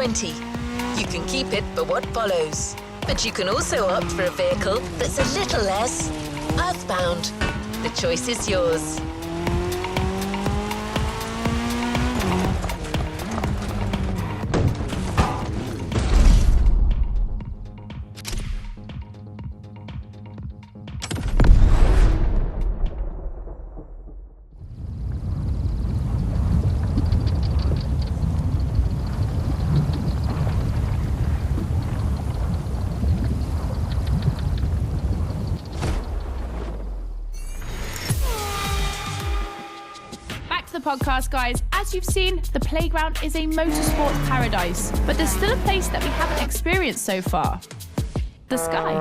RB20. You can keep it for what follows, but you can also opt for a vehicle that's a little less earthbound. The choice is yours. Podcast, guys. As you've seen, the playground is a motorsport paradise, but there's still a place that we haven't experienced so far. The sky.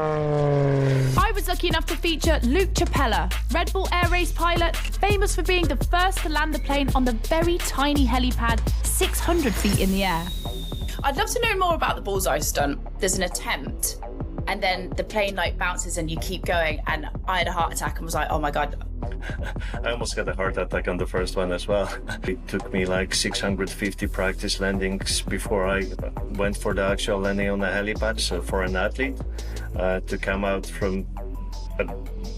I was lucky enough to feature Luke Chapella, Red Bull Air Race pilot, famous for being the first to land the plane on the very tiny helipad 600 feet in the air. I'd love to know more about the bullseye stunt. There's an attempt, and then the plane bounces and you keep going, and I had a heart attack and was like, oh my God. I almost had a heart attack on the first one as well. It took me like 650 practice landings before I went for the actual landing on the helipad. So for an athlete to come out from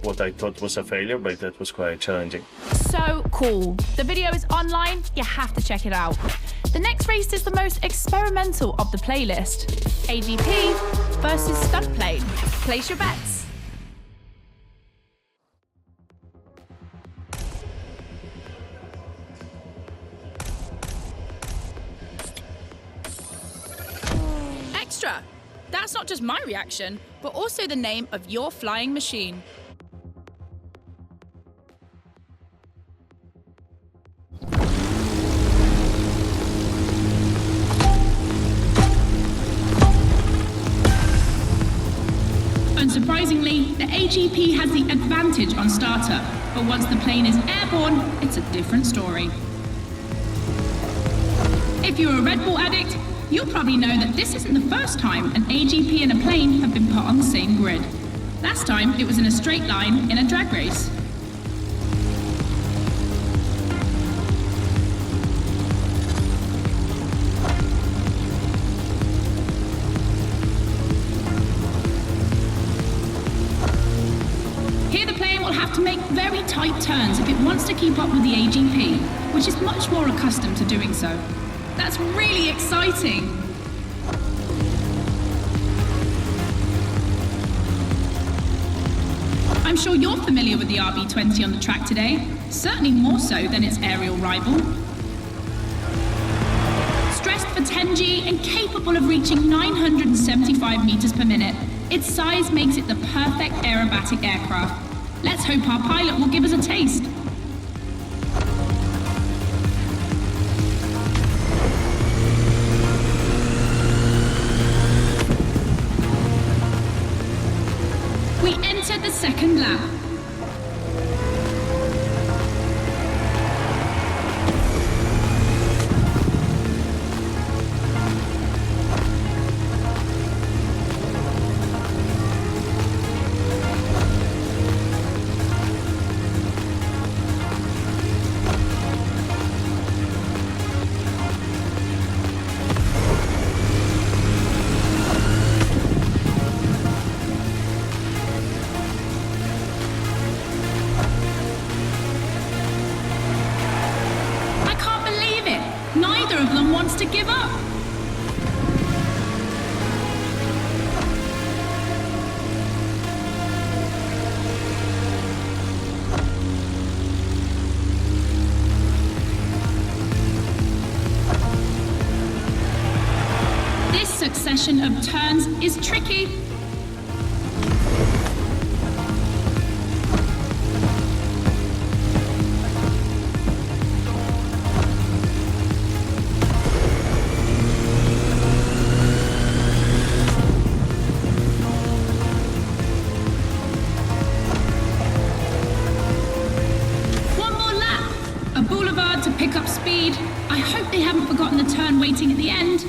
what I thought was a failure, but that was quite challenging. So cool. The video is online. You have to check it out. The next race is the most experimental of the playlist. AGP versus stunt plane. Place your bets. Extra! That's not just my reaction, but also the name of your flying machine. Unsurprisingly, the AGP has the advantage on startup, but once the plane is airborne, it's a different story. If you're a Red Bull addict, you'll probably know that this isn't the first time an AGP and a plane have been put on the same grid. Last time, it was in a straight line in a drag race. Here the plane will have to make very tight turns if it wants to keep up with the AGP, which is much more accustomed to doing so. That's really exciting! I'm sure you're familiar with the RB20 on the track today, certainly more so than its aerial rival. Stressed for 10G and capable of reaching 975 meters per minute, its size makes it the perfect aerobatic aircraft. Let's hope our pilot will give us a taste. We enter the second lap. To give up. This succession of turns is tricky. Pick up speed. I hope they haven't forgotten the turn waiting at the end.